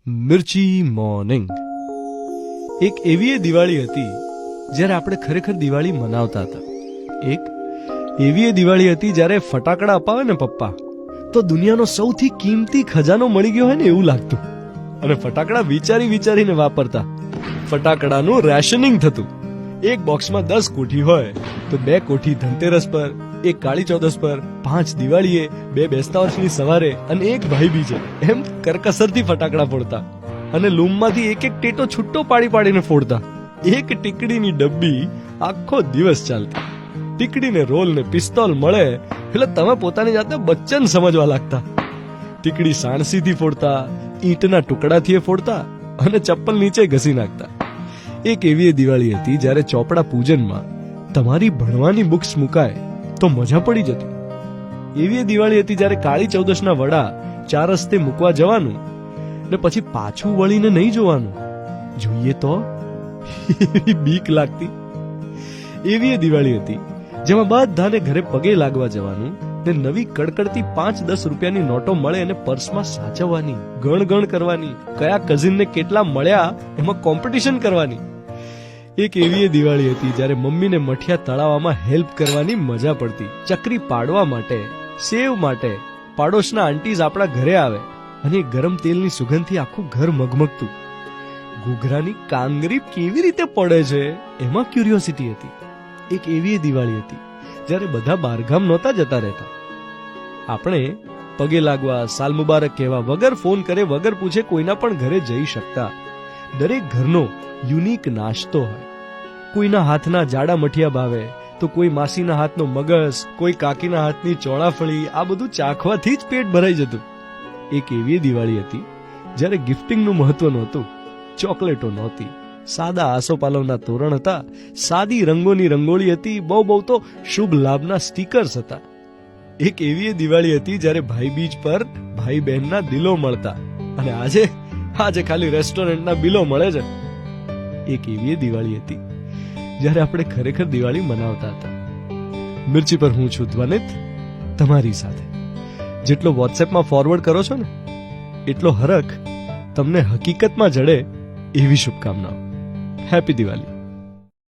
મિર્ચી morning. એક એવી દિવાળી હતી જ્યારે આપણે ખરેખર દિવાળી મનાવતા હતા. એક એવી દિવાળી હતી જ્યારે ફટાકડા અપાવે ને પપ્પા તો દુનિયાનો સૌથી કિંમતી ખજાનો મળી ગયો હોય ને એવું લાગતું. અને ફટાકડા વિચારી વિચારીને વાપરતા. ફટાકડાનું રેશનિંગ થતું. એક બોક્સમાં 10 કોઠી હોય તો 2 કોઠી ધનતેરસ પર, એક કાળી ચૌદસ પર, 5 દિવાળીએ, 2 બેસતા વર્ષની સવારે અને 1 ભાઈ બીજે, એમ કરકસરથી ફટાકડા ફોડતા. અને લૂમમાંથી એક ટેટો છૂટો પાડી પાડીને ફોડતા. એક ટીકડીની ડબ્બી આખો દિવસ ચાલતી. ટીકડીને રોલ ને પિસ્તોલ મળે એટલે તમે પોતાની જાતને બચ્ચન સમજવા લાગતા. ટીકડી સાણસીથી ફોડતા, ઈંટના ટુકડાથી ફોડતા અને ચપ્પલ નીચે ઘસી નાખતા. એક એવી દિવાળી હતી જ્યારે ચોપડા પૂજનમાં તમારી ભણવાની બુક્સ મુકાય તો મજા પડી જતી. એવી દિવાળી હતી જ્યારે કાળી ચૌદસના વડા 4 રસ્તે મૂકવા જવાનું ને પછી પાછું વળીને નહીં જોવાનું. જોઈએ તો એવી બીક લાગતી. એવી દિવાળી હતી જેમાં બધાને ઘરે પગે લાગવા જવાનું ને નવી કડકડતી 5-10 રૂપિયાની નોટો મળે અને પર્સમાં સાચવવાની, ગણ કરવાની, કયા કઝિનને કેટલા મળ્યા એમાં કોમ્પિટિશન કરવાની. એક એવી દિવાળી હતી જ્યારે મમ્મીને મઠિયા તળાવવામાં હેલ્પ કરવાની મજા પડતી. ચકરી પાડવા માટે, સેવ માટે પાડોશના આંટીઝ આપણા ઘરે આવે અને ગરમ તેલની સુગંધથી આખું ઘર મગમગતું. ઘૂઘરાની કાંગરી કેવી રીતે પડે છે એમાં ક્યુરિયોસિટી હતી. એક એવી દિવાળી હતી જ્યારે બધા બહારગામ નહોતા જતા રહેતા. આપણે પગે લાગવા, સાલ મુબારક કહેવા વગર, ફોન કરે વગર પૂછે કોઈના પણ ઘરે જઈ શકતા. દરેક ઘરનો યુનિક નાસ્તો હોય. કોઈના હાથના જાડા મઠિયા ભાવે તો કોઈ માસીના હાથનો મગસ, કોઈ કાકીના હાથની ચોળાફળી. આ બધું ચાખવાથી જ પેટ ભરાઈ જતું. એક એવી દિવાળી હતી જ્યારે ગિફ્ટિંગનું મહત્વ નહોતું, ચોકલેટો નહોતી, સાદા આસોપાલવના તોરણ હતા, સાદી રંગોની રંગોળી હતી, બહુ તો શુભ લાભના સ્ટીકર્સ હતા. એક એવી દિવાળી હતી જ્યારે ભાઈ બીજ પર ભાઈ બહેનના દિલો મળતા અને આજે ખાલી રેસ્ટોરન્ટના બિલો મળે છે. એક એવી દિવાળી હતી જ્યારે આપણે ખરેખર દિવાળી મનાવતા હતા. મિર્ચી પર હું છું ધ્વનિત, તમારી સાથે. જેટલો વોટ્સએપમાં ફોરવર્ડ કરો છો ને એટલો હરખ તમને હકીકતમાં જડે એવી શુભકામનાઓ. હેપી દિવાળી.